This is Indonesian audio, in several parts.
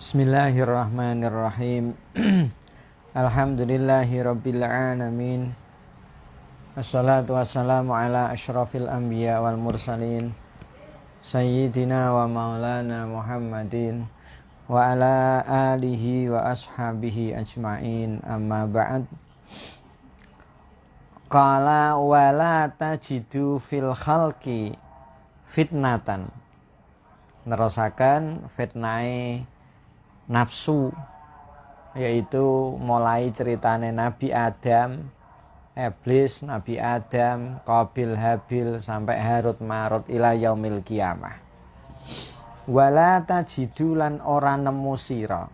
Bismillahirrahmanirrahim. Alhamdulillahirabbil alamin. Wassalatu wassalamu ala asyrafil anbiya wal mursalin sayyidina wa maulana Muhammadin wa ala alihi wa ashabihi ajmain. Amma ba'd. Qala wala tajidu fil khalqi fitnatan. Nerusaken fitnahe nafsu, yaitu mulai ceritane Nabi Adam, Iblis, Nabi Adam, Qabil, Habil, sampai Harut Marut ila yaumil qiyamah. Wala tajidu lan ora nemu sira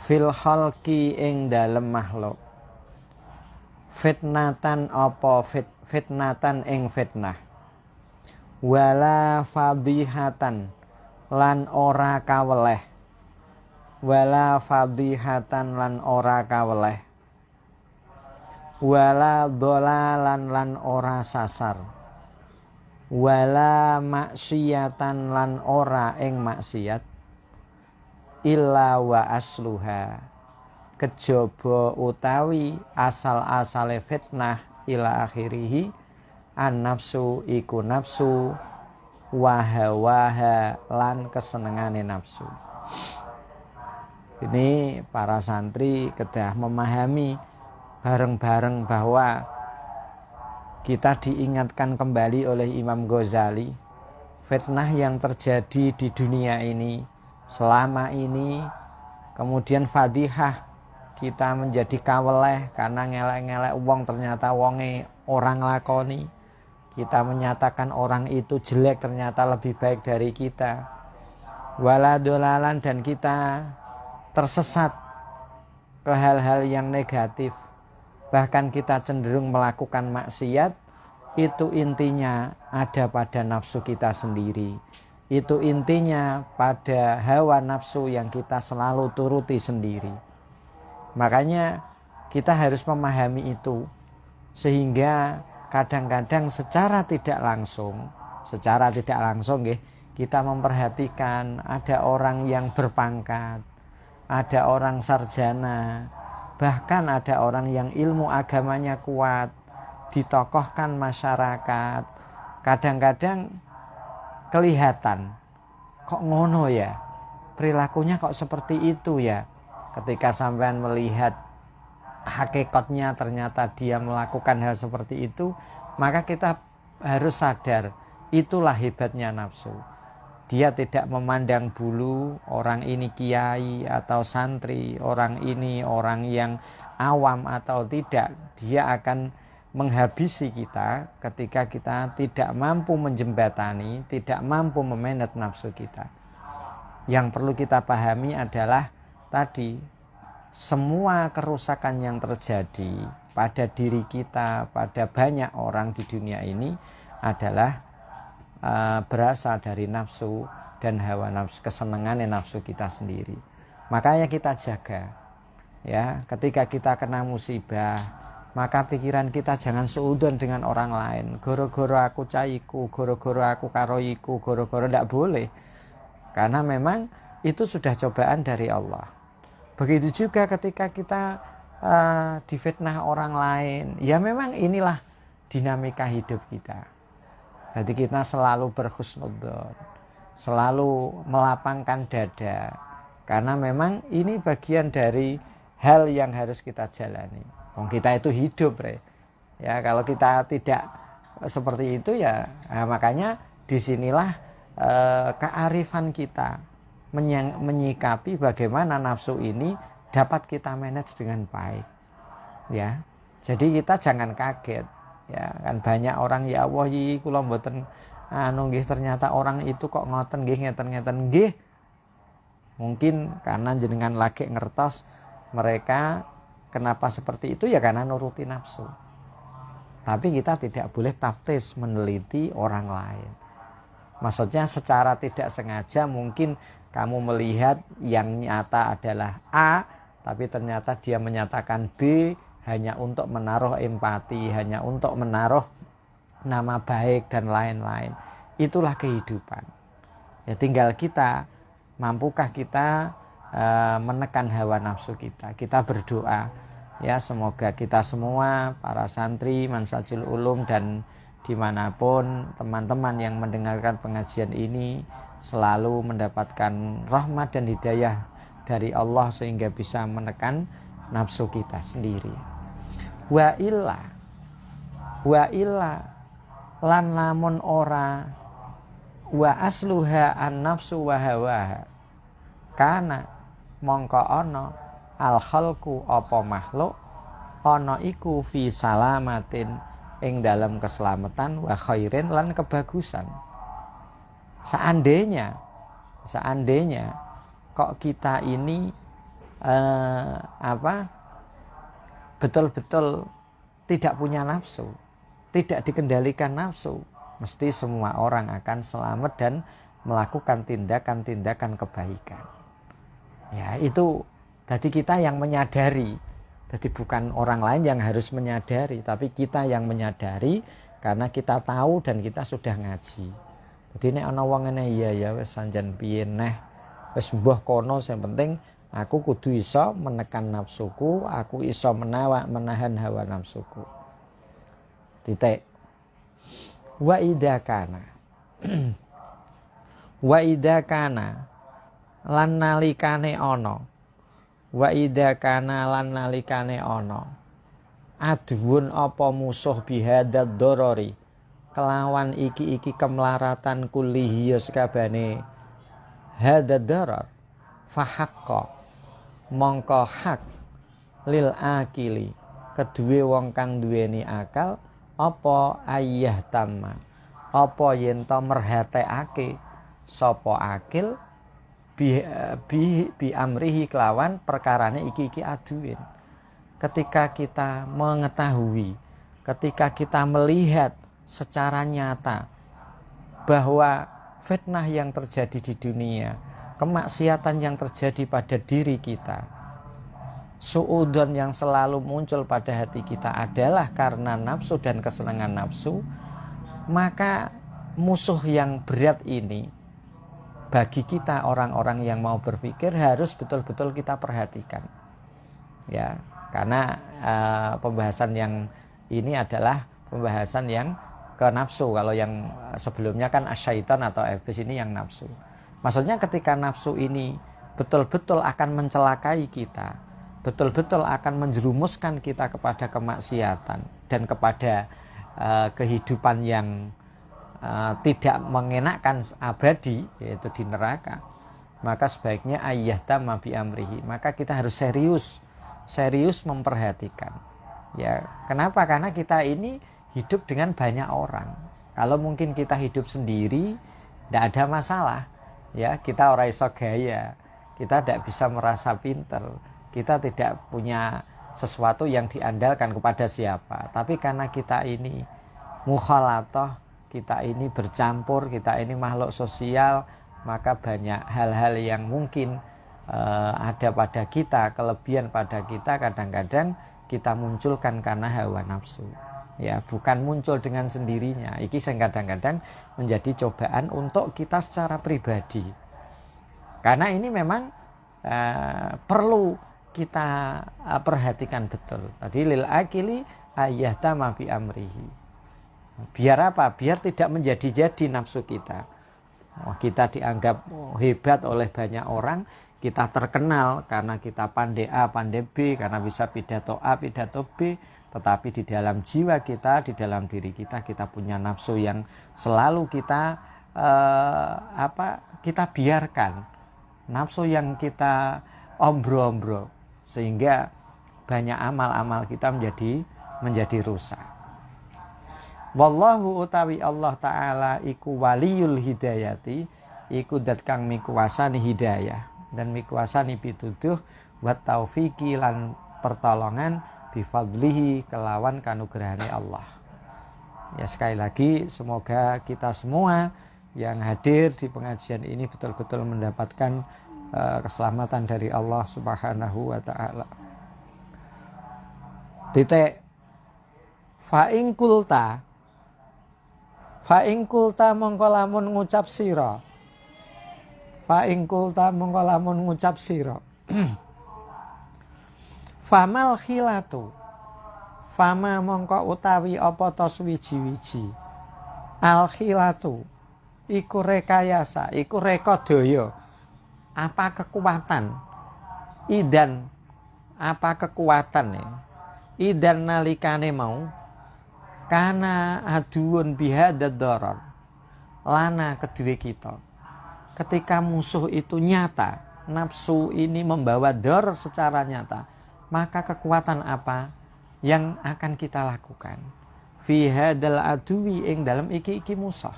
fil khalqi ing dalem makhluk fitnatan apa fitnatan ing fitnah, wala fadihatan lan ora kaweleh, wala fadihatan lan ora kaweleh, wala dolalan lan ora sasar, wala maksiyatan lan ora ing maksiat, illa wa asluha kejaba utawi asal-asale fitnah ila akhirihi an nafsu iku nafsu waha lan kesenengane nafsu. Ini para santri kedah memahami bareng-bareng bahwa kita diingatkan kembali oleh Imam Ghazali, fitnah yang terjadi di dunia ini selama ini, kemudian fadihah, kita menjadi kaweleh karena ngelek-ngelek wong ternyata wonge orang lakoni, kita menyatakan orang itu jelek ternyata lebih baik dari kita, wala dolalan dan kita tersesat ke hal-hal yang negatif, bahkan kita cenderung melakukan maksiat. Itu intinya ada pada nafsu kita sendiri, itu intinya pada hawa nafsu yang kita selalu turuti sendiri. Makanya kita harus memahami itu, sehingga kadang-kadang secara tidak langsung kita memperhatikan ada orang yang berpangkat, ada orang sarjana, bahkan ada orang yang ilmu agamanya kuat, ditokohkan masyarakat. Kadang-kadang kelihatan, kok ngono ya, perilakunya kok seperti itu ya. Ketika sampean melihat hakikatnya ternyata dia melakukan hal seperti itu, maka kita harus sadar, itulah hebatnya nafsu. Dia tidak memandang bulu orang ini kiai atau santri, orang ini orang yang awam atau tidak. Dia akan menghabisi kita ketika kita tidak mampu menjembatani, tidak mampu memanage nafsu kita. Yang perlu kita pahami adalah tadi, semua kerusakan yang terjadi pada diri kita, pada banyak orang di dunia ini adalah berasal dari nafsu dan hawa nafsu, kesenangan nafsu kita sendiri. Makanya kita jaga ya, ketika kita kena musibah, maka pikiran kita jangan seudon dengan orang lain. Goro-goro aku caiku, goro-goro aku karoiku, goro-goro, tidak boleh. Karena memang itu sudah cobaan dari Allah. Begitu juga ketika kita difitnah orang lain, ya memang inilah dinamika hidup kita. Jadi kita selalu berhusnudzon, selalu melapangkan dada, karena memang ini bagian dari hal yang harus kita jalani. Kita itu hidup, ya. Kalau kita tidak seperti itu ya, makanya disinilah kearifan kita menyikapi bagaimana nafsu ini dapat kita manage dengan baik, ya. Jadi kita jangan kaget. Ya kan banyak orang, ya Allah iki kula mboten nggih, ternyata orang itu kok ngoten nggih, ngeten-ngeten nggih. Mungkin karena jenengan lagi ngertos mereka kenapa seperti itu, ya karena nuruti nafsu. Tapi kita tidak boleh taftis meneliti orang lain. Maksudnya secara tidak sengaja mungkin kamu melihat yang nyata adalah A, tapi ternyata dia menyatakan B, hanya untuk menaruh empati, hanya untuk menaruh nama baik dan lain-lain. Itulah kehidupan. Ya tinggal kita mampukah kita menekan hawa nafsu kita. Kita berdoa ya, semoga kita semua para santri Mansajul Ulum dan dimanapun teman-teman yang mendengarkan pengajian ini selalu mendapatkan rahmat dan hidayah dari Allah sehingga bisa menekan nafsu kita sendiri. Wa illa lan lamun ora wa asluha an nafsu wa hawaha kana mongko ana al khalqu apa makhluk ana iku fi salamatin ing dalam keselamatan wa khairin lan kebagusan. Seandainya kok kita ini betul-betul tidak punya nafsu, tidak dikendalikan nafsu, mesti semua orang akan selamat dan melakukan tindakan-tindakan kebaikan. Ya, itu jadi kita yang menyadari. Jadi bukan orang lain yang harus menyadari, tapi kita yang menyadari karena kita tahu dan kita sudah ngaji. Jadi nek ana wong ngene ya wis sanjan piye neh, wis mbah kono sing penting aku kudu iso menekan nafsuku, aku iso menahan hawa nafsuku. Titik. Wa idza kana lan nalikane ana wa idza kana lan nalikane ana adwun apa musuh bihadad dorori kelawan iki kemlaratan kulihi sakabane hadad doror fahaqqa mongko hak lil akili kedue wong kang duweni akal apa ayah tamma apa yen to merhatekake sapa akil bi amrihi kelawan perkarane iki aduin. Ketika kita mengetahui, ketika kita melihat secara nyata bahwa fitnah yang terjadi di dunia, kemaksiatan yang terjadi pada diri kita, suudon yang selalu muncul pada hati kita adalah karena nafsu dan kesenangan nafsu, maka musuh yang berat ini bagi kita orang-orang yang mau berpikir harus betul-betul kita perhatikan. Ya, karena pembahasan yang ini adalah pembahasan yang ke nafsu. Kalau yang sebelumnya kan asyaiton atau iblis, ini yang nafsu. Maksudnya ketika nafsu ini betul-betul akan mencelakai kita, betul-betul akan menjerumuskan kita kepada kemaksiatan dan kepada kehidupan yang tidak mengenakan abadi, yaitu di neraka, maka sebaiknya ayah tamma bi amrihi. Maka kita harus serius memperhatikan. Ya, kenapa? Karena kita ini hidup dengan banyak orang. Kalau mungkin kita hidup sendiri, tidak ada masalah. Ya, kita ora iso gaya, kita tidak bisa merasa pinter, kita tidak punya sesuatu yang diandalkan kepada siapa. Tapi karena kita ini mukhalatah, kita ini bercampur, kita ini makhluk sosial, maka banyak hal-hal yang mungkin ada pada kita, kelebihan pada kita, kadang-kadang kita munculkan karena hawa nafsu. Ya, bukan muncul dengan sendirinya. Iki yang kadang-kadang menjadi cobaan untuk kita secara pribadi. Karena ini memang perlu kita perhatikan betul. Tadi lil akili ayah tamma bi amrihi. Biar apa? Biar tidak menjadi-jadi nafsu kita. Kita dianggap hebat oleh banyak orang, kita terkenal karena kita pandai A, pandai B, karena bisa pidato A, pidato B. Tetapi di dalam jiwa kita, di dalam diri kita, kita punya nafsu yang selalu kita kita biarkan. Nafsu yang kita ombro-ombro, sehingga banyak amal-amal kita menjadi rusak. Wallahu utawi Allah Ta'ala iku waliyul hidayati, iku dat kang mikuasani hidayah dan mikuasani pituduh wa taufiki lan pertolongan bifadlihi kelawan kanugrahane Allah. Ya, sekali lagi semoga kita semua yang hadir di pengajian ini betul-betul mendapatkan keselamatan dari Allah Subhanahu wa Ta'ala. Titik. Fa'ing kulta mongko lamun ngucap sira Fa ing kulta mongko lamun ngucap sira famal khilatu fama mongko utawi apa ta suwiji-wiji al khilatu iku rekayasa iku reka daya apa kekuatan idan apa kekuatan ya idan nalikane mau kana aduun bihadad darar lana kedua kita ketika musuh itu nyata nafsu ini membawa dor secara nyata maka kekuatan apa yang akan kita lakukan fi hadal aduwi ing dalam iki musuh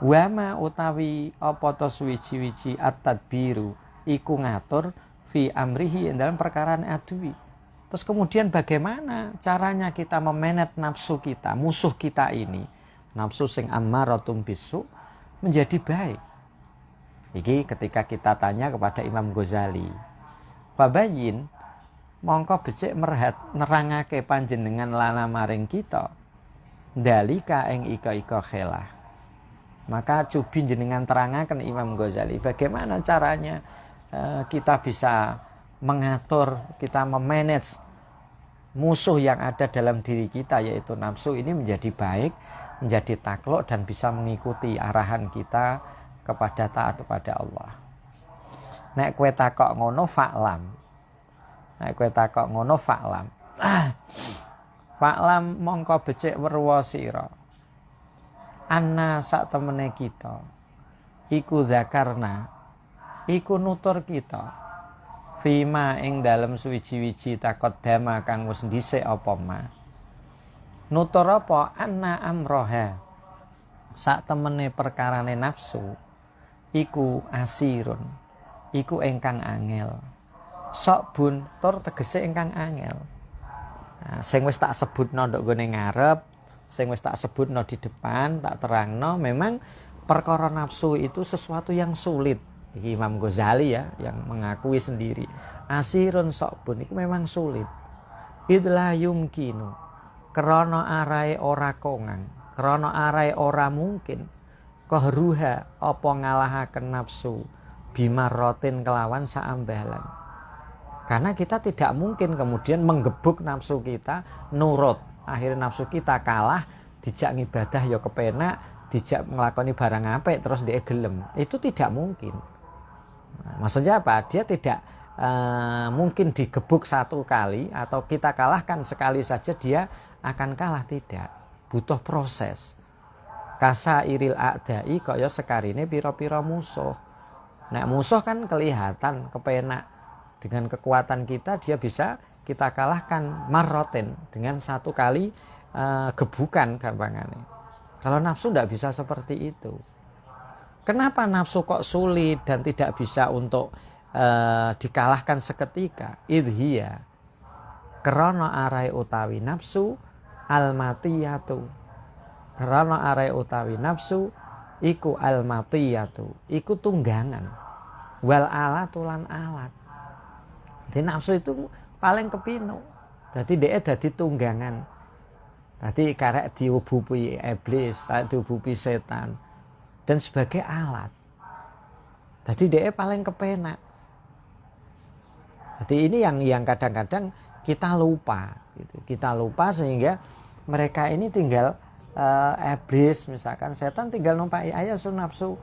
wama utawi apa to suwiji-wiji at-tadbiru iku ngatur fi amrihi ing dalam perkara aduwi. Terus kemudian bagaimana caranya kita memanage nafsu kita, musuh kita ini, nafsu sing ammaratum bisu menjadi baik. Iki ketika kita tanya kepada Imam Ghazali, Fabayin mongko becik nerangake panjenengan lana maring kita dalika ing ika khelah. Maka cubi jenengan terangaken Imam Ghazali bagaimana caranya kita bisa mengatur, kita memanage musuh yang ada dalam diri kita yaitu nafsu ini menjadi baik, menjadi takluk dan bisa mengikuti arahan kita kepada taat kepada Allah. Nek kowe takok ngono fa'lam. Nek kowe takok ngono fa'lam. Fa'lam mongko becik weruh sira. Anna sak temene kita iku zakarna iku nutur kita fima ing dalam suwiji-wiji takot dama kang wis dhisik apa ma nutur apa anna amroha sak temene perkarane nafsu iku asirun iku ingkang angel sok bun tur tegese ingkang angel sing wis tak sebutno nduk gone ngarep sing wis tak sebutno di depan tak terangno memang perkara nafsu itu sesuatu yang sulit. Imam Ghazali ya yang mengakui sendiri asirun sokbun itu memang sulit idla yumkinu krana arae ora kongang krana arae ora mungkin kohruha apa ngalahaken nafsu bimarrotin kelawan saambalan karena kita tidak mungkin kemudian menggebuk nafsu kita nurut akhirnya nafsu kita kalah dijak ngibadah ya kepenak dijak ngelakoni barang apik terus dia gelem itu tidak mungkin. Maksudnya apa? Dia tidak mungkin digebuk satu kali atau kita kalahkan sekali saja dia akan kalah, tidak. Butuh proses. Kasa iril a'dai kaya sekarine pira-pira musuh. Nah musuh kan kelihatan kepenak dengan kekuatan kita dia bisa kita kalahkan marroten dengan satu kali gebukan gampangannya. Kalau nafsu tidak bisa seperti itu. Kenapa nafsu kok sulit dan tidak bisa untuk dikalahkan seketika? Idhiya krana arai utawi nafsu almatiyatu. Krana arai utawi nafsu iku almatiyatu, iku tunggangan. Wal alatu lan alat. Jadi nafsu itu paling kepinu. Jadi dia dadi tunggangan. Tadi karek diubupi iblis, diubupi setan. Dan sebagai alat. Jadi dia paling kepenak. Jadi ini yang kadang-kadang kita lupa. Gitu. Kita lupa sehingga mereka ini tinggal iblis misalkan setan tinggal numpai ayasun nafsu.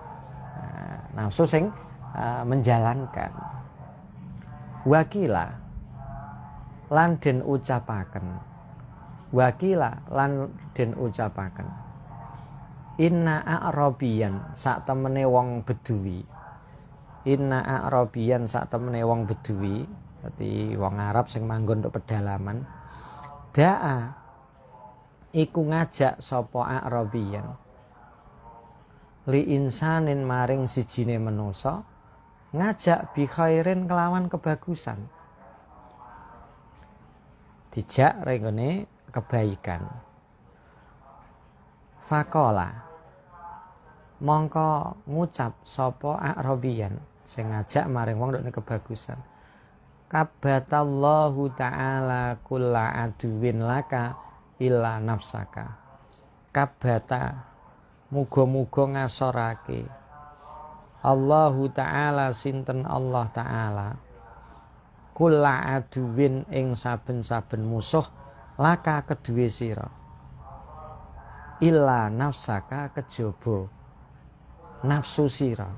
Nafsu sing menjalankan. Wakila lan den ucapaken. Wakila lan den ucapaken. Inna a'rabiyan sak temene wong Beduwi. Inna a'rabiyan sak temene wong Beduwi, dadi wong Arab sing manggon untuk pedalaman. Da'a iku ngajak sapa a'rabiyan. Li insanin maring sijine manusa ngajak bi khairin kelawan kebagusan. Dijak renggone kebaikan. Fakola mongko ngucap sapa a'rabiyan sing ngajak maring wong ndekne kebagusan kabatallahu ta'ala kulla aduwin laka illa nafsaka kabata muga-muga ngasorake Allahu ta'ala sinten Allah ta'ala kulla aduwin ing saben-saben musuh laka kedue sira illa nafsaka kejaba nafsu sira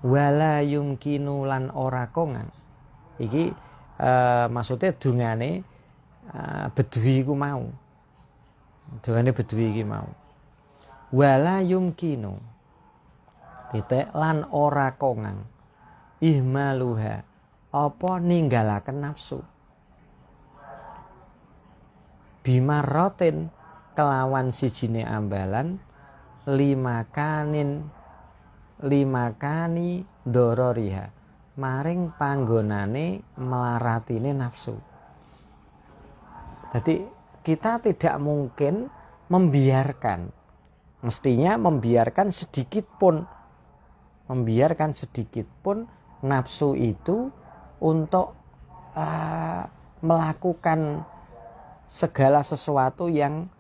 wala yumkinu lan ora kongang iki maksudnya dungane Bedui ku mau dungane Bedui iki mau wala yumkinu pitik lan ora kongang ihmaluha apa ninggalaken nafsu bimarrotin kelawan sijine ambalan lima kani dororiha maring panggonane melaratine nafsu. Jadi kita tidak mungkin membiarkan, mestinya membiarkan sedikit pun nafsu itu untuk melakukan segala sesuatu yang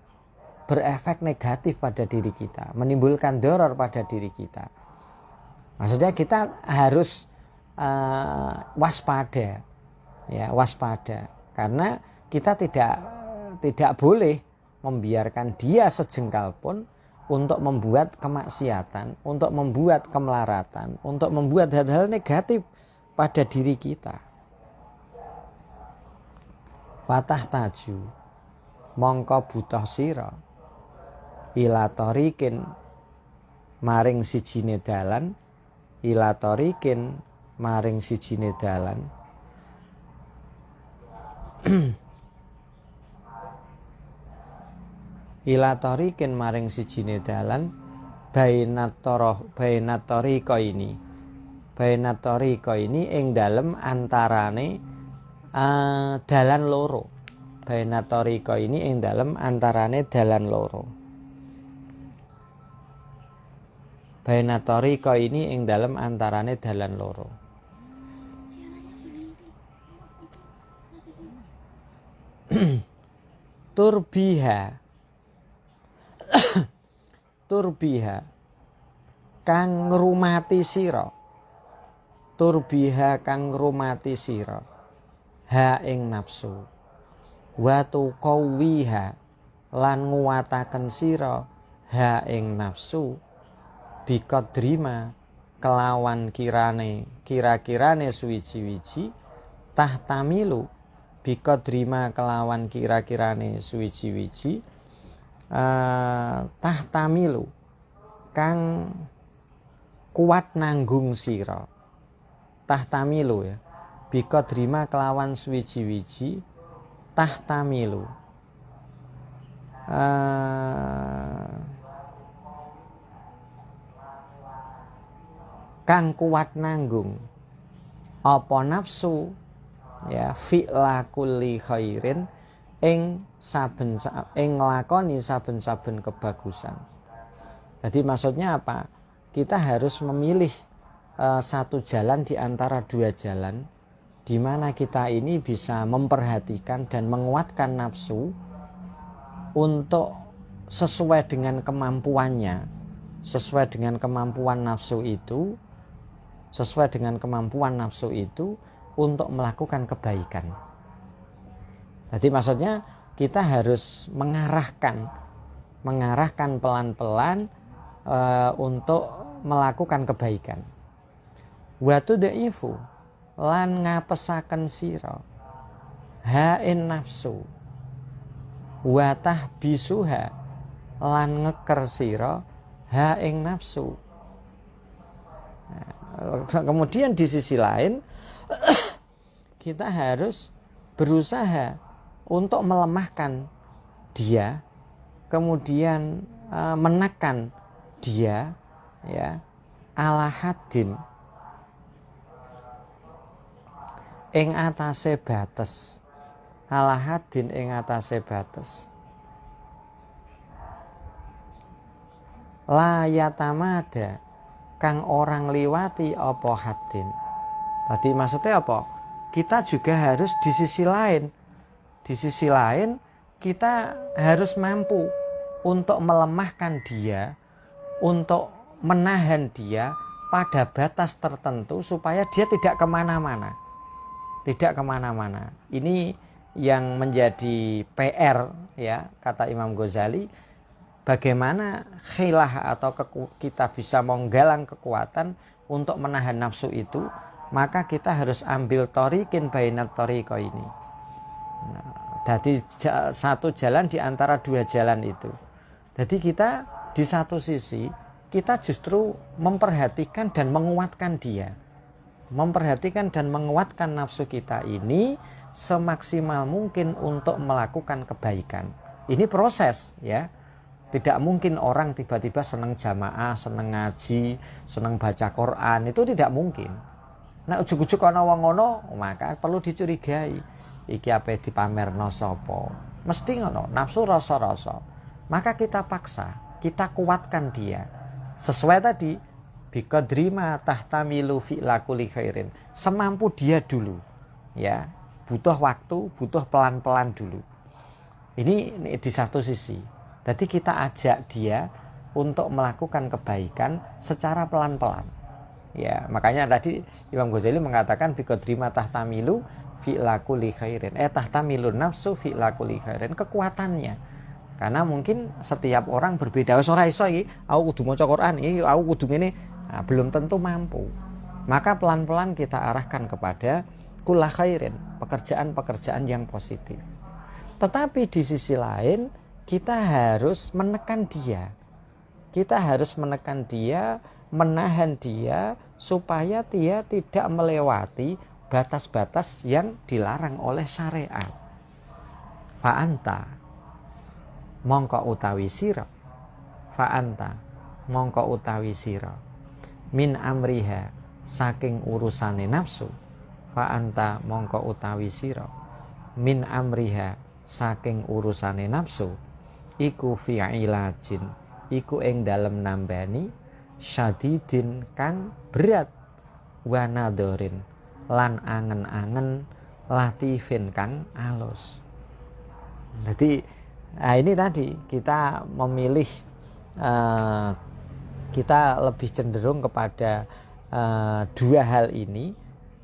berefek negatif pada diri kita, menimbulkan doror pada diri kita. Maksudnya kita harus waspada, ya waspada, karena kita tidak boleh membiarkan dia sejengkal pun untuk membuat kemaksiatan, untuk membuat kemelaratan, untuk membuat hal-hal negatif pada diri kita. Fatah taju mongko butuh sira ila tarikin maring sijine dalan ila tarikin maring sijine dalan ila tarikin maring sijine dalan bainat tariqa ini ing dalem antarane dalan loro. Bainat tariqa ini ing dalem antarane dalan loro. Bainat tariqa ini ing dalem antarane dalan loro. Turbiha kang ngrumati sira. Turbiha kang ngrumati sira. Ha ing nafsu. Wa tuqawwiha lan nguwataken sira ha ing nafsu biqadrima kelawan kira-kirane suwiji-wiji tahtamilu biqadrima kelawan kira-kirane suwiji-wiji tahtamilu kang kuat nanggung sira. Tahtamilu ya biqadrima kelawan suwiji-wiji tahtamilu kang kuat nanggung apa nafsu ya fi'la kulli khairin ing nglakoni saben-saben kebagusan. Jadi maksudnya apa? Kita harus memilih satu jalan di antara dua jalan, di mana kita ini bisa memperhatikan dan menguatkan nafsu untuk sesuai dengan kemampuannya, sesuai dengan kemampuan nafsu itu, untuk melakukan kebaikan. Jadi maksudnya kita harus mengarahkan pelan-pelan untuk melakukan kebaikan. Wa tudaifu lan ngapesaken sira ha in nafsu wa tahbisuha lan ngeker sira ha ing nafsu. Nah, kemudian di sisi lain kita harus berusaha untuk melemahkan dia, kemudian menekan dia ya ala haddin ing atase batas, ala hadin ing atase batas, la yatamada kang orang liwati apa hadin. Tadi maksudnya apa? Kita juga harus di sisi lain kita harus mampu untuk melemahkan dia, untuk menahan dia pada batas tertentu supaya dia tidak kemana-mana. Tidak kemana-mana. Ini yang menjadi PR ya, kata Imam Ghazali, bagaimana khilah atau kita bisa menggalang kekuatan untuk menahan nafsu itu, maka kita harus ambil thoriqin bainat thoriqa ini. Nah, jadi satu jalan di antara dua jalan itu. Jadi kita di satu sisi kita justru memperhatikan dan menguatkan dia. Memperhatikan dan menguatkan nafsu kita ini semaksimal mungkin untuk melakukan kebaikan. Ini proses ya. Tidak mungkin orang tiba-tiba senang jamaah, senang ngaji, senang baca Quran, itu tidak mungkin. Nah ujuk-ujuk ana wong ngono, maka perlu dicurigai. Iki ape dipamerno sapa? Mesti ngono, nafsu rasa-rasa. Maka kita paksa, kita kuatkan dia. Sesuai tadi, biqadri ma tahtamilu fi'la kulli khairin. Semampu dia dulu. Ya, butuh waktu, butuh pelan-pelan dulu. Ini di satu sisi. Jadi kita ajak dia untuk melakukan kebaikan secara pelan-pelan. Ya, makanya tadi Imam Ghazali mengatakan biqadri ma tahtamilu fi'la kulli khairin. Tahtamilu nafsu fi'la kulli khairin, kekuatannya. Karena mungkin setiap orang berbeda. Wis ora iso iki, aku kudu maca Quran, iki aku kudu ngene. Nah, belum tentu mampu. Maka pelan-pelan kita arahkan kepada kulla khairin, pekerjaan-pekerjaan yang positif. Tetapi di sisi lain kita harus menekan dia. Kita harus menekan dia, menahan dia supaya dia tidak melewati batas-batas yang dilarang oleh syariat. Fa'anta mongko utawi sira, fa'anta mongko utawi sira, min amriha saking urusane nafsu, fa'anta mongko utawi sira, min amriha saking urusane nafsu, iku fi'ilajin, iku ing dalem nambani syadidin kang berat, wa nadharin lan angen-angen latifin kang alus. Jadi nah ini tadi kita memilih, kita lebih cenderung kepada dua hal ini.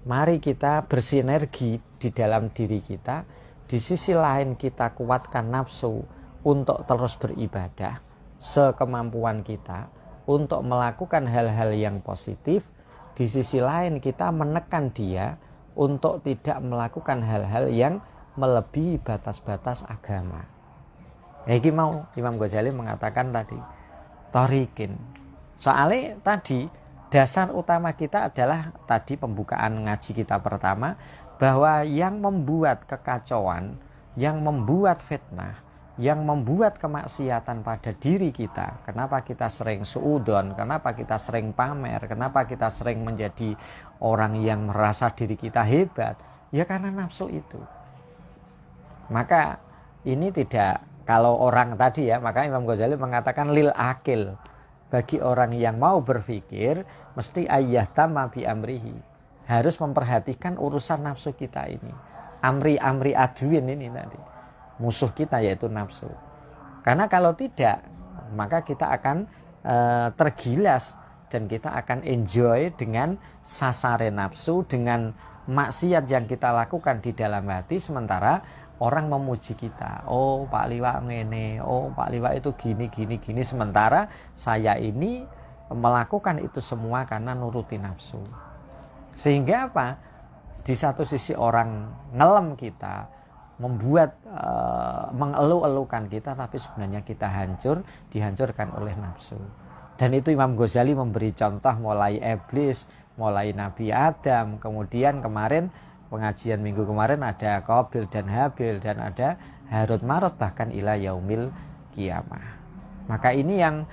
Mari kita bersinergi di dalam diri kita. Di sisi lain kita kuatkan nafsu untuk terus beribadah sekemampuan kita, untuk melakukan hal-hal yang positif. Di sisi lain kita menekan dia untuk tidak melakukan hal-hal yang melebihi batas-batas agama. Iki mau Imam Ghazali mengatakan tadi thoriqin. Soalnya tadi dasar utama kita adalah tadi pembukaan ngaji kita pertama, bahwa yang membuat kekacauan, yang membuat fitnah, yang membuat kemaksiatan pada diri kita, kenapa kita sering suudon, kenapa kita sering pamer, kenapa kita sering menjadi orang yang merasa diri kita hebat, ya karena nafsu itu. Maka ini tidak, kalau orang tadi ya, maka Imam Ghazali mengatakan lil akil, bagi orang yang mau berpikir mesti ayyah tamma bi amrihi, harus memperhatikan urusan nafsu kita ini. Amri aduin ini tadi, musuh kita yaitu nafsu. Karena kalau tidak, maka kita akan tergilas dan kita akan enjoy dengan sasare nafsu, dengan maksiat yang kita lakukan di dalam hati, sementara orang memuji kita, oh Pak Liwa ngene, oh Pak Liwa itu gini, sementara saya ini melakukan itu semua karena nuruti nafsu. Sehingga apa? Di satu sisi orang ngelem kita, membuat mengeluh-elukan kita, tapi sebenarnya kita dihancurkan oleh nafsu. Dan itu Imam Ghazali memberi contoh mulai iblis, mulai Nabi Adam, kemudian kemarin pengajian minggu kemarin ada Qabil dan Habil, dan ada Harut Marut, bahkan ila yaumil kiamah. Maka ini yang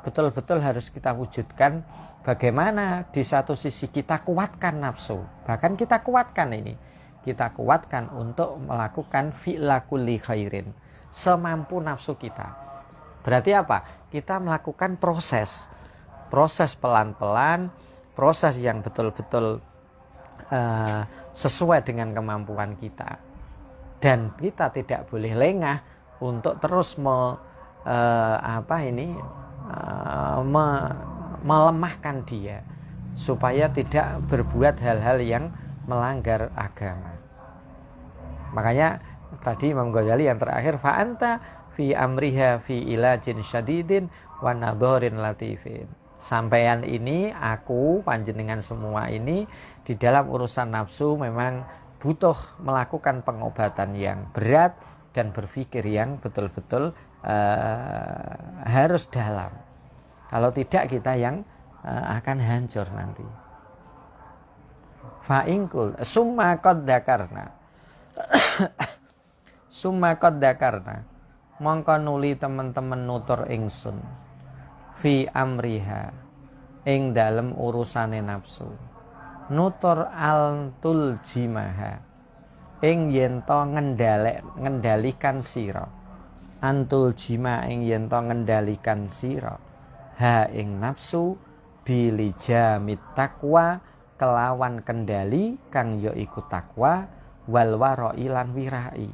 betul-betul harus kita wujudkan, bagaimana di satu sisi kita kuatkan nafsu, bahkan kita kuatkan ini, kita kuatkan untuk melakukan fi'la kulli khairin semampu nafsu kita. Berarti apa? Kita melakukan proses pelan-pelan, proses yang betul-betul sesuai dengan kemampuan kita, dan kita tidak boleh lengah untuk terus melemahkan dia supaya tidak berbuat hal-hal yang melanggar agama. Makanya tadi Imam Ghazali yang terakhir, fa'anta fi amriha fi ilajin syadidin wa nadhorin latifin. Sampaian ini, aku panjenengan semua ini di dalam urusan nafsu memang butuh melakukan pengobatan yang berat dan berpikir yang betul-betul harus dalam. Kalau tidak kita yang akan hancur nanti. Fa'ingkul summa qad dzakarna summa qad dzakarna mongko nuli teman-teman nutur ingsun fi amriha ing dalem urusane nafsu, nutur altul jimaha ing yen to ngendalikan sira, antul jima ing yen to ngendalikan sira ha ing nafsu bilijamit takwa kelawan kendali kang ya iku takwa wal wara'i lan wirai.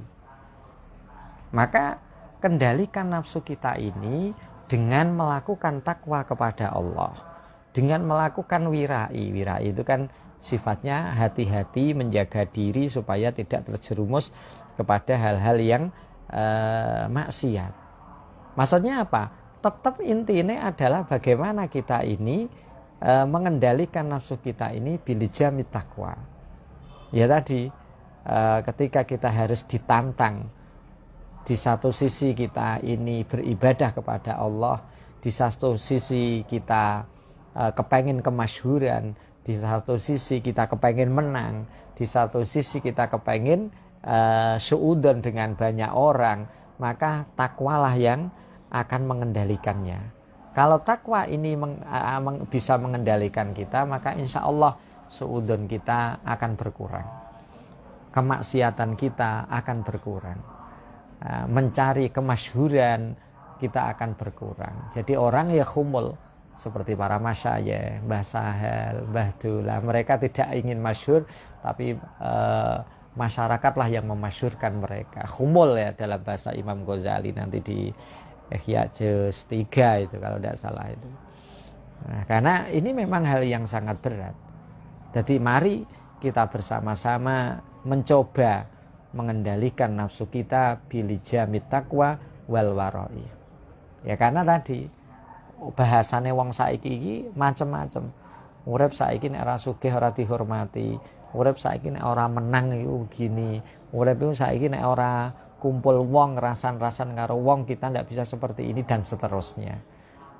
Maka kendalikan nafsu kita ini dengan melakukan takwa kepada Allah, dengan melakukan wirai. Wirai itu kan sifatnya hati-hati menjaga diri supaya tidak terjerumus kepada hal-hal yang maksiat. Maksudnya apa? Tetap intinya adalah bagaimana kita ini mengendalikan nafsu kita ini bilijamit takwa. Ya tadi ketika kita harus ditantang, di satu sisi kita ini beribadah kepada Allah, di satu sisi kita kepengen kemasyhuran, di satu sisi kita kepengen menang, di satu sisi kita kepengen suudzon dengan banyak orang, maka takwalah yang akan mengendalikannya. Kalau takwa ini bisa mengendalikan kita, maka insya Allah suudzon kita akan berkurang, kemaksiatan kita akan berkurang, mencari kemasyhuran kita akan berkurang. Jadi orang ya khumul seperti para masyayikh, Mbah Sahal, Mbah Dula, mereka tidak ingin masyhur, tapi masyarakatlah yang memasyhurkan mereka. Khumul ya dalam bahasa Imam Ghazali nanti di Ihya Juz 3 itu kalau tidak salah itu. Nah, karena ini memang hal yang sangat berat. Jadi mari kita bersama-sama mencoba mengendalikan nafsu kita bilijamit takwa wal warai. Ya karena tadi bahasane wong saiki iki macem-macem. Urip saiki nek ora sugih ora dihormati, urip saiki nek ora menang iku begini, urip iku saiki nek ora kumpul wong rasan-rasan karo wong kita ndak bisa seperti ini dan seterusnya.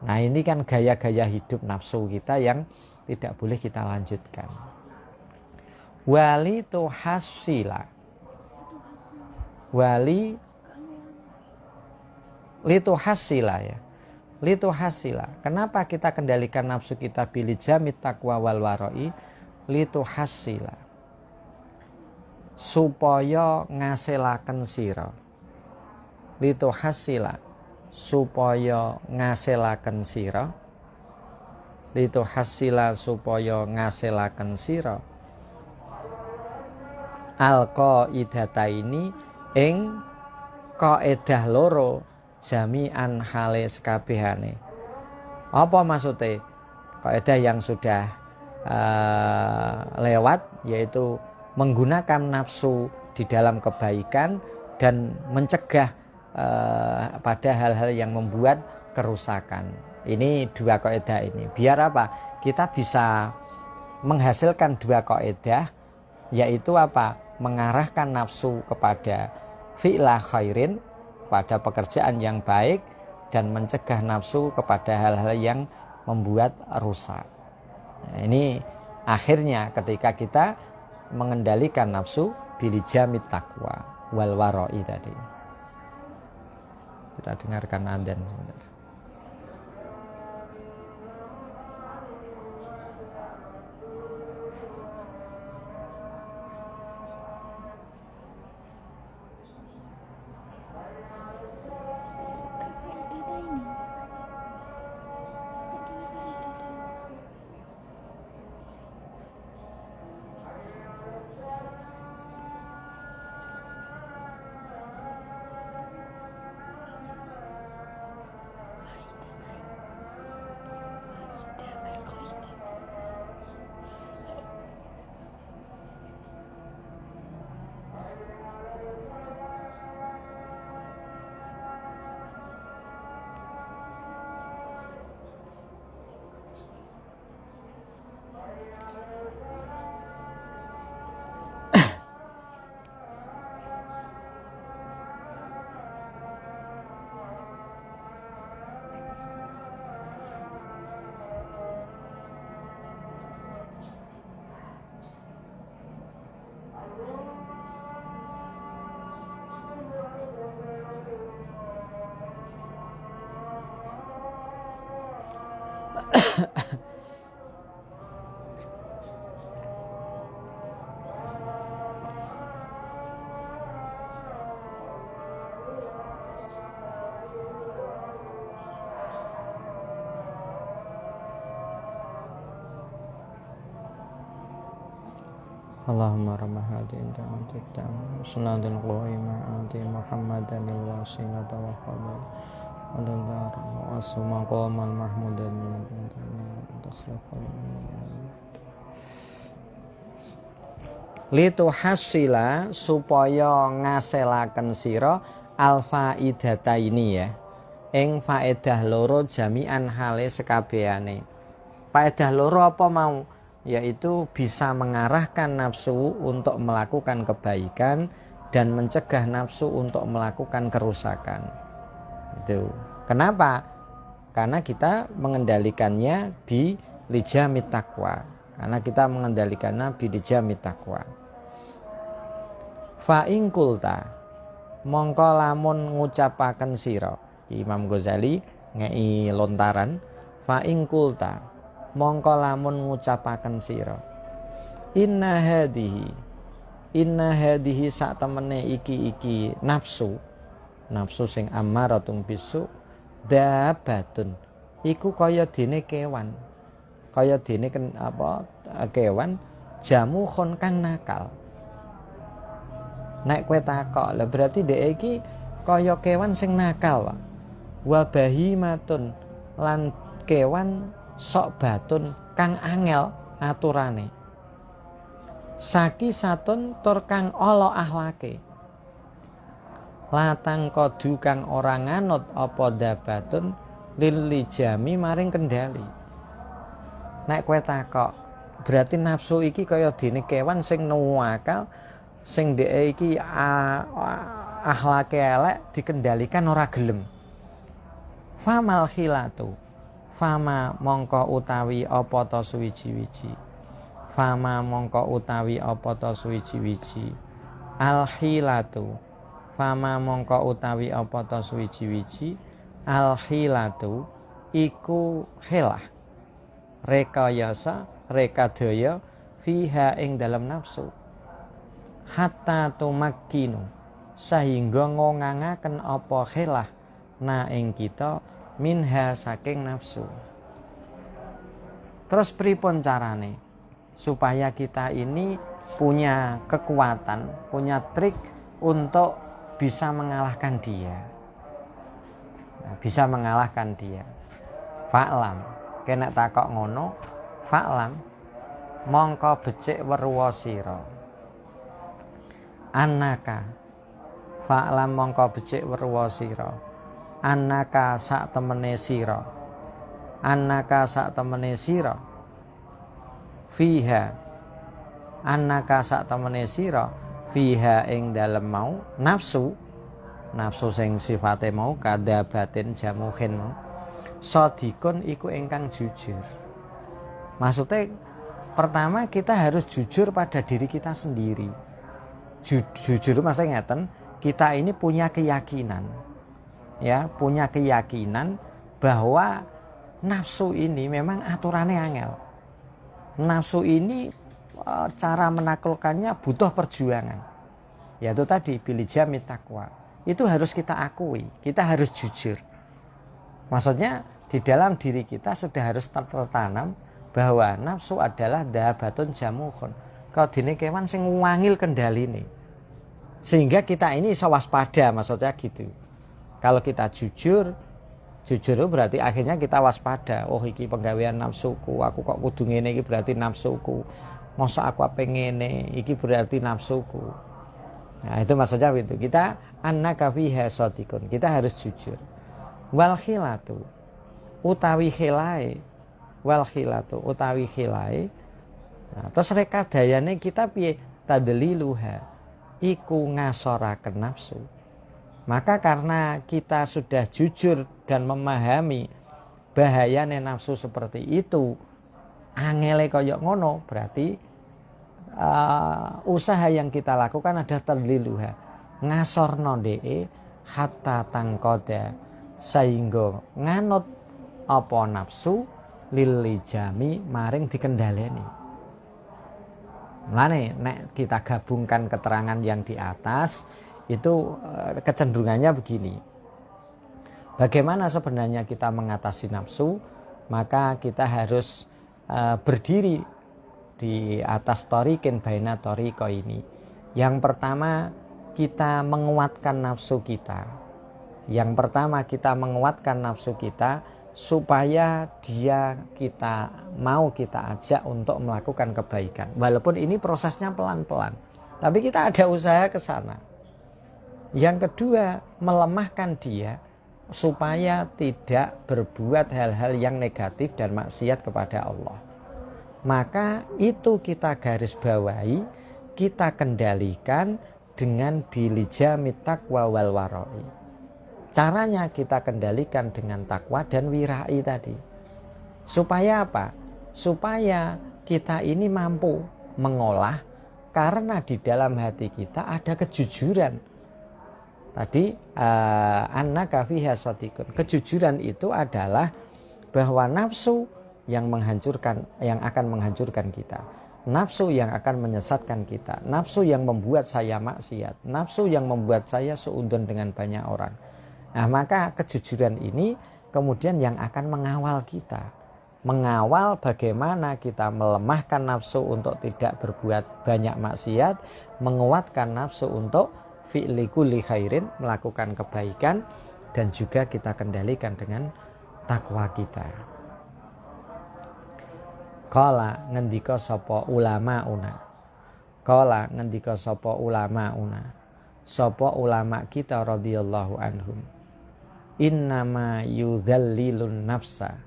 Nah, ini kan gaya-gaya hidup nafsu kita yang tidak boleh kita lanjutkan. Wali tuhasila. Wali lituhasila ya. Lituhasila. Kenapa kita kendalikan nafsu kita bilijamit takwa wal warai? Lituhasila. Supaya ngasilaken sira. Lituhasila. Supaya ngasilaken sira. Lituhasila supaya ngasilaken sira. Al-qaidataini ing kaidah loro jami'an hale sekabehane. Apa maksudnya? Kaidah yang sudah lewat, yaitu menggunakan nafsu di dalam kebaikan dan mencegah pada hal-hal yang membuat kerusakan. Ini dua kaidah ini. Biar apa? Kita bisa menghasilkan dua kaidah, yaitu apa? Mengarahkan nafsu kepada fi'la khairin, pada pekerjaan yang baik, dan mencegah nafsu kepada hal-hal yang membuat rusak. Nah, ini akhirnya ketika kita mengendalikan nafsu bilijamit takwa wal warai tadi. Kita dengarkan adzan sebentar. Allahumma rabbah hadin ta'am sunnadul qaimah anti Muhammadan al-wasilata wa qabal adadar wa asma qamal mahmudan litu hasila supaya ngaselaken sira alfaidata ini ya ing faedah loro jami'an hale sekabehane. Faedah loro apa mau? Yaitu bisa mengarahkan nafsu untuk melakukan kebaikan dan mencegah nafsu untuk melakukan kerusakan. Itu. Kenapa? Karena kita mengendalikannya bi lijamit taqwa. Karena kita mengendalikannya bi lijamit taqwa. Fa ing kulta mongko lamun ngucapaken sira. Imam Ghazali ngei lontaran fa ing kulta mongko lamun ngucapaken sira inna hadhihi sak temene iki nafsu sing ammaratun bisu dabatun iku kaya dene kewan kewan jamuhun kang nakal. Nek kowe takok lha berarti dhek iki kaya kewan sing nakal Pak. Wa bahimatun lan kewan sok batun kang angel aturane. Saki satun tur kang ala ahlake. Latang kodu kang ora nganut apa dabatun lil lijami maring kendali. Nek kowe takok berarti nafsu iki kaya dene kewan sing nuwakal sing dhek iki ahlake elek dikendalikan ora gelem. Famal khilatu fama mongko utawi apa ta suwiji-wiji fama mongko utawi apa ta suwiji-wiji al khilatu fama mongko utawi apa ta suwiji-wiji al khilatu iku khilah rekayasa rekadaya fiha ing dalam nafsu hatta tumakkinu sehingga ngongangaken apa khilah na ing kita minha saking nafsu. Terus pripun carane supaya kita ini punya kekuatan, punya trik untuk bisa mengalahkan dia. Bisa mengalahkan dia. Fa'lam, kena takok ngono, fa'lam mongko becik weruwa sira. Annaka fa'lam mongko becik weruwa sira. Annaka sak temene sira fiha annaka sak temene sira fiha ing dalem mau nafsu sing sifate mau kadabatin jamuhin mau sadikun iku ingkang jujur. Maksudnya pertama kita harus jujur pada diri kita sendiri. Jujur maksudnya ngeten, kita ini punya keyakinan bahwa nafsu ini memang aturannya angel. Nafsu ini cara menaklukkannya butuh perjuangan. Yaitu tadi bilijamit taqwa. Itu harus kita akui, kita harus jujur. Maksudnya di dalam diri kita sudah harus tertanam bahwa nafsu adalah dabatun jamuhun. Kalau dene kewan sing wangil kendaline. Sehingga kita ini iso waspada, maksudnya gitu. Kalau kita jujur berarti akhirnya kita waspada. Oh iki penggawean nafsuku, aku kok kudu ngene iki berarti nafsuku. Masa aku pengene iki berarti nafsuku. Nah, itu maksudnya itu. Kita annaka fiha shadiqun. Kita harus jujur. Wal khilatu utawi khilai. Nah, terus rekadayane kita piye? Tadliluha iku ngasoraken nafsu. Maka karena kita sudah jujur dan memahami bahayanya nafsu seperti itu, angele koyok ngono, berarti usaha yang kita lakukan ada tadliluha, ngasorno dee hatta tangkoda, sehingga nganut apa nafsu lilijami maring dikendaleni. Mulane nek kita gabungkan keterangan yang di atas itu kecenderungannya begini. Bagaimana sebenarnya kita mengatasi nafsu? Maka kita harus berdiri di atas torikin baina toriko ini. Yang pertama, kita menguatkan nafsu kita. Yang pertama, kita menguatkan nafsu kita supaya kita ajak untuk melakukan kebaikan. Walaupun ini prosesnya pelan-pelan, tapi kita ada usaha ke sana. Yang kedua, melemahkan dia supaya tidak berbuat hal-hal yang negatif dan maksiat kepada Allah. Maka itu kita garis bawahi, kita kendalikan dengan bilijamit taqwa wal warai. Caranya kita kendalikan dengan takwa dan wirai tadi. Supaya apa? Supaya kita ini mampu mengolah, karena di dalam hati kita ada kejujuran. Tadi annaka fiha shadiqun. Kejujuran itu adalah bahwa nafsu yang akan menghancurkan kita. Nafsu yang akan menyesatkan kita. Nafsu yang membuat saya maksiat. Nafsu yang membuat saya seudon dengan banyak orang. Nah, maka kejujuran ini kemudian yang akan mengawal kita. Mengawal bagaimana kita melemahkan nafsu untuk tidak berbuat banyak maksiat, menguatkan nafsu untuk fi'li kulli khairin, melakukan kebaikan, dan juga kita kendalikan dengan takwa kita. Qala ngendika sapa ulamauna. Qala ngendika sapa ulamauna. Sapa ulama kita radhiyallahu anhum. Innama yudzallilun nafsa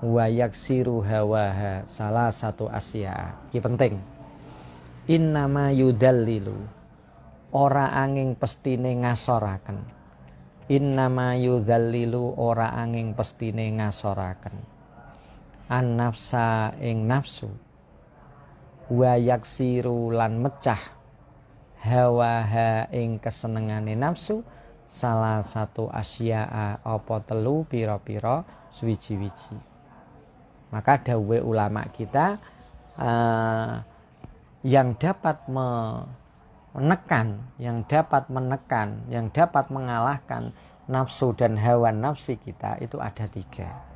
wa yaksiru hawaha salah satu asya. Iki penting. Innama yudallilu, ora angin pestine ngasoraken. Innama yudallilu, ora angin pestine ngasoraken. An nafsa ing nafsu, wa yaksiru lan mecah hawaha ing kesenengane nafsu salah satu asya'a apa telu pira-pira suwiji-wiji. Maka dawuhe ulama kita yang dapat menekan, yang dapat mengalahkan nafsu dan hawa nafsi kita itu ada 3.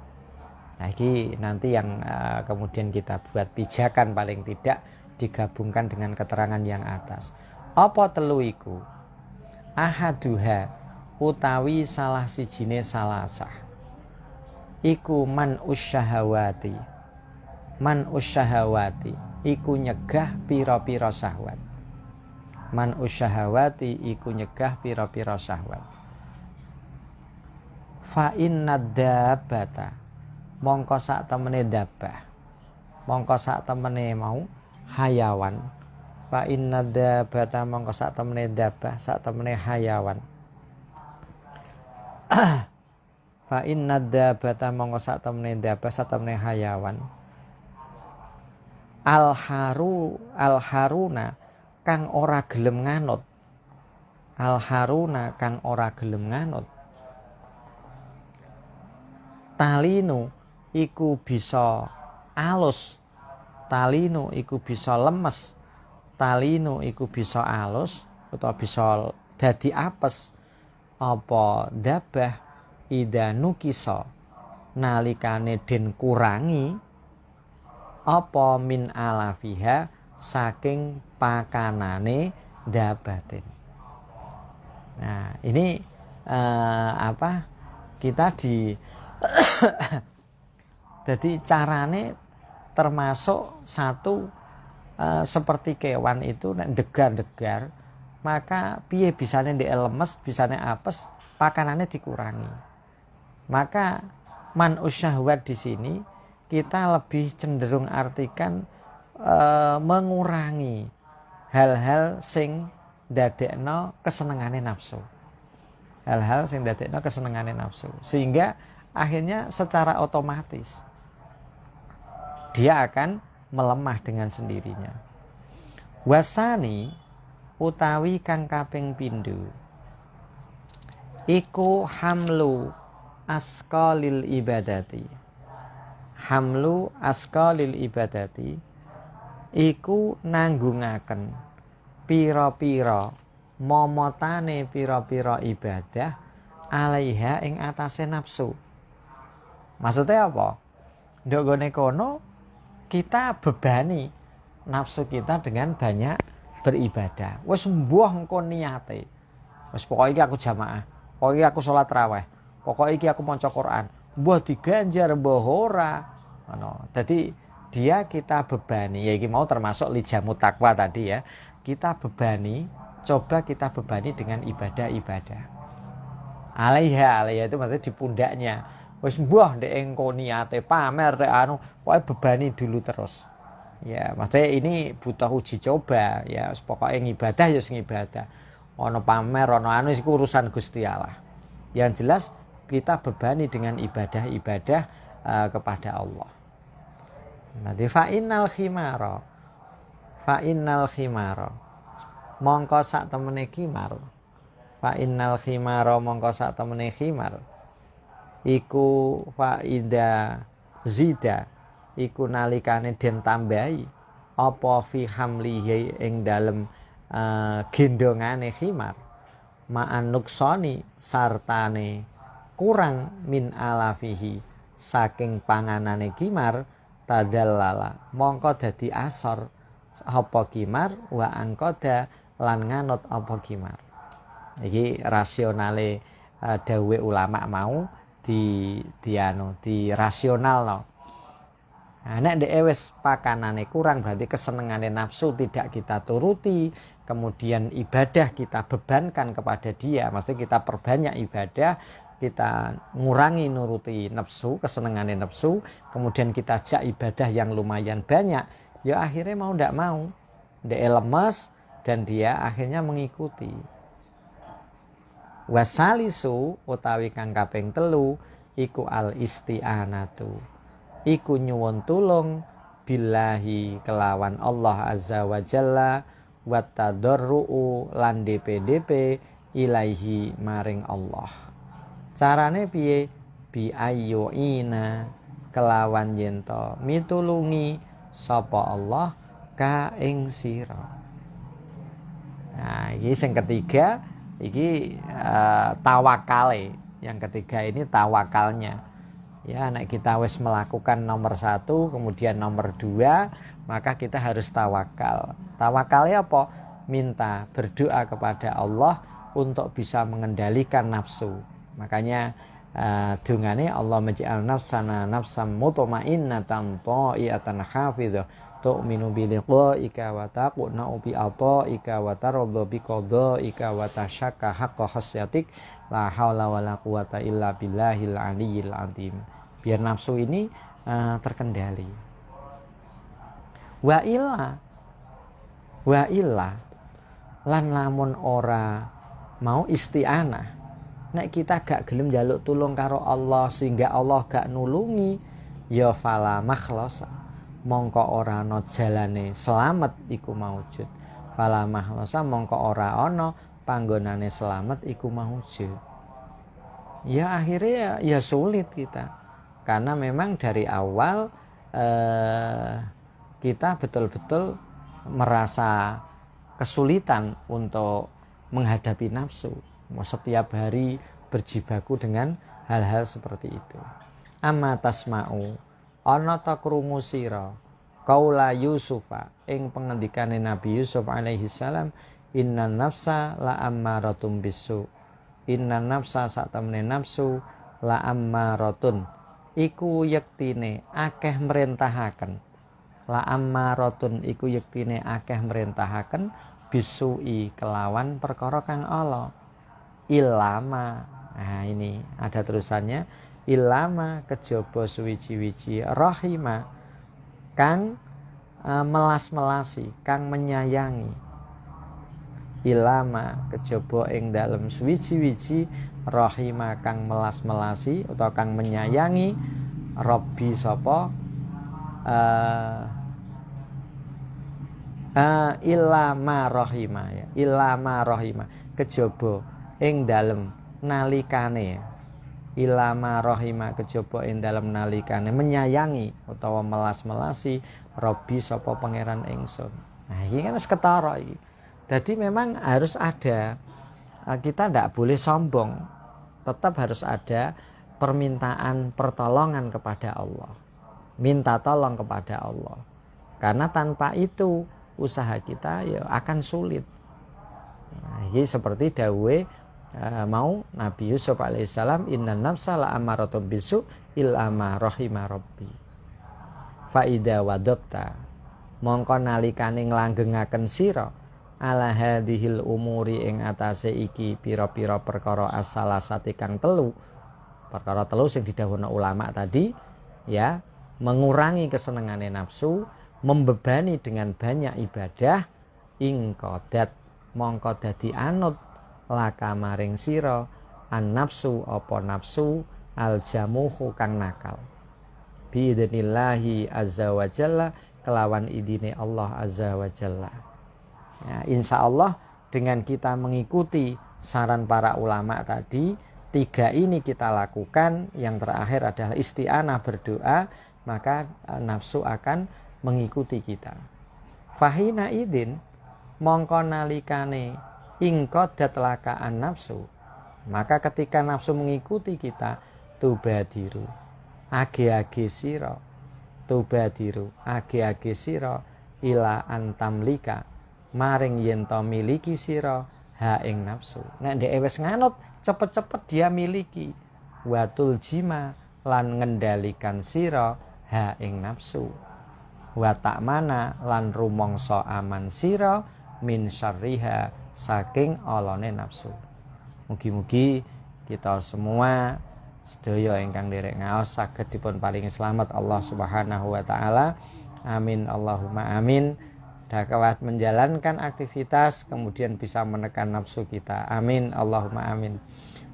Nah, ini nanti yang kemudian kita buat pijakan paling tidak digabungkan dengan keterangan yang atas. Apa telu iku? Ahaduha utawi salah sijine salasah. Iku man usyahawati. Man usyahawati iku nyegah pira-pira syahwat. Man usyahawati iku nyegah pira-pira syahwat. Fa inna dabbata, mongko sak temene dabah, mongko sak temene mau hayawan. Fa inna dabbata, mongko sak temene dabah, sak temene hayawan. Fa inna dabbata, mongko sak temene dabah, sak temene hayawan. Al haruna kang ora gelem nganut. Al haruna kang ora gelem nganut. Talinu iku bisa alus, talinu iku bisa lemes, talinu iku bisa alus utawa bisa dadi apes apa dabah ida nukisa nalikane den kurangi apa min alafiha saking pakanane dabatin. Nah, ini kita jadi carane termasuk satu seperti kewan itu nek degar-degar, maka piye bisane ndek lemes, bisane apes, pakanannya dikurangi. Maka man usyahwat di sini kita lebih cenderung artikan mengurangi hal-hal sing dadekno kesenengane nafsu. Hal-hal sing dadekno kesenengane nafsu, sehingga akhirnya secara otomatis dia akan melemah dengan sendirinya. Wasani utawi kang kaping pindho iku hamlu asqalil ibadati. Hamlu asqalil ibadati iku nanggungaken pira-pira momotane pira-pira ibadah alaiha ing atase nafsu. Maksudnya apa? Ndok gone kono kita bebani nafsu kita dengan banyak beribadah. Wis mbuh engko niate. Wis pokoke iki aku jamaah, pokoke iki aku salat raweh, pokoke iki aku maca Quran. Mbuh diganjar mbuh ora. Ngono. Dadi dia kita bebani, ya iki mau termasuk lijamut takwa tadi ya. Kita bebani, coba kita bebani dengan ibadah-ibadah. Alaiha itu maksudnya di pundaknya. Wis mbuh ndek engko niate pamer rek anu, pokoke bebani dulu terus. Ya, maksudnya ini butuh uji coba ya, pokoknya ngibadah ya ngibadah. Ono pamer, ono anu iku urusan Gusti Allah. Yang jelas kita bebani dengan ibadah-ibadah kepada Allah. Nanti fa'innal khimara mongko sak temene khimar. Fa'innal khimara mongko sak temene khimar iku faida zida iku nalikane den tambahi apa fi hamlihi ing dalem gendongane khimar ma'an nuksoni sartane kurang min alafihi saking panganane khimar tadallala mongko dadi asor apa khimar wa angkoda lan nganut apa khimar. Iki rasionale dawuhe ulama mau di rasional no. Nah, nek ndek wis pakanane kurang berarti kesenengane nafsu tidak kita turuti, kemudian ibadah kita bebankan kepada dia, maksudnya kita perbanyak ibadah, kita ngurangi nuruti nafsu, kesenengane nafsu, kemudian kita ajak ibadah yang lumayan banyak, ya akhirnya mau ndak mau, ndek lemes dan dia akhirnya mengikuti. Wasalisu utawi kang kaping 3 iku al isti'anatu. Iku nyuwun tulung billahi kelawan Allah azza wa jalla wa tadarruu lan DP ilaihi maring Allah. Carane piye? Bi ayyuina kelawan yento mitulungi sapa Allah ka ing sira. Nah, iki sing ketiga iki tawakale. Yang ketiga ini tawakalnya. Ya, nek kita wis melakukan nomor 1, kemudian nomor 2, maka kita harus tawakal. Tawakalnya apa? Minta, berdoa kepada Allah untuk bisa mengendalikan nafsu. Makanya dungane Allah menja'al nafsana nafsam mutmainnatan ta'iatan hafizah tu'minu bi liqa'ika wa taquna bi ata'ika wa tarda bi qada'ika wa tashakka haqqa khasyatik la haula wala quwata illa billahil aliyyil azim. Biar nafsu ini terkendali. Wa illa lan lamun ora mau isti'anah, nek kita gak gelem njaluk tulung karo Allah sehingga Allah gak nulungi, ya fala makhlasa mongko ora ana jalane selamat iku maujud. Fala makhlasa mongko ora ana panggonane selamat iku maujud. Ya akhirnya ya sulit kita. Karena memang dari awal kita betul-betul merasa kesulitan untuk menghadapi nafsu. Setiap hari berjibaku dengan hal-hal seperti itu. Amma tasma'u ana ta krungu sira qaula Yusufa ing pengendikane Nabi Yusuf alaihi salam, innan nafsa la ammaratum bisu. Innan nafsa sak temene nafsu la ammaratun iku yektine akeh mrentahaken. La ammaratun iku yektine akeh mrentahaken bisui kelawan perkara kang ala. Ilama. Nah, ini ada terusannya. Ilama kejaba suwiji-wiji rahima kang melas-melasi, kang menyayangi. Ilama kejaba ing dalem suwiji-wiji rahima kang melas-melasi atau kang menyayangi Rabbi sapa ilama rahima ya. Ilama rahima kejaba ing dalem nalikane. Ilama rahima kejaba ing dalem nalikane menyayangi utawa melas-melasi Rabbi sapa pangeran ingsun. Nah, iki kan wis ketara iki. Jadi memang harus ada, kita tidak boleh sombong, tetap harus ada permintaan pertolongan kepada Allah, minta tolong kepada Allah. Karena tanpa itu usaha kita ya akan sulit. Nah, ini seperti dawe mau Nabi Yusuf alaihissalam, inna nafsa la amaratun bisu illa ma rahima rabbi. Fa idza wadabta mongko nalikane nglanggengaken sira ala hadhil umuri ing atase iki pira-pira perkara as-salasati kang telu. Perkara telu sing didhawuhna ulama tadi ya, mengurangi kesenengane nafsu, membebani dengan banyak ibadah, ing qadat mongko dadi anut laka maring sira an nafsu apa nafsu al jamuhu kang nakal. Bi idnillahi azza wa jalla kelawan idine Allah azza wa jalla. Ya, insya Allah dengan kita mengikuti saran para ulama tadi, 3 ini kita lakukan, yang terakhir adalah isti'anah berdoa, maka nafsu akan mengikuti kita. Fahina idin mongko nalikane ingqadat lakaan nafsu, maka ketika nafsu mengikuti kita, tubadiru age-age sira, tubadiru age-age sira ila antamlika maring yen to miliki sira ha ing nafsu. Nek ndek wis nganut, cepet-cepet dia miliki. Watul jima lan ngendalikan sira ha ing nafsu. Wa ta'mana lan rumangsa aman sira min syarriha saking olone nafsu. Mugi-mugi kita semua sedaya ingkang nderek ngaos saged dipun paringi slamet Allah Subhanahu wa taala. Amin Allahumma amin. Dakawat menjalankan aktivitas kemudian bisa menekan nafsu kita. Amin Allahumma amin.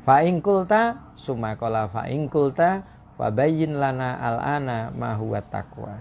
Fa in qulta summa qala fa in qulta fa bayyin lana al-ana ma huwa taqwa.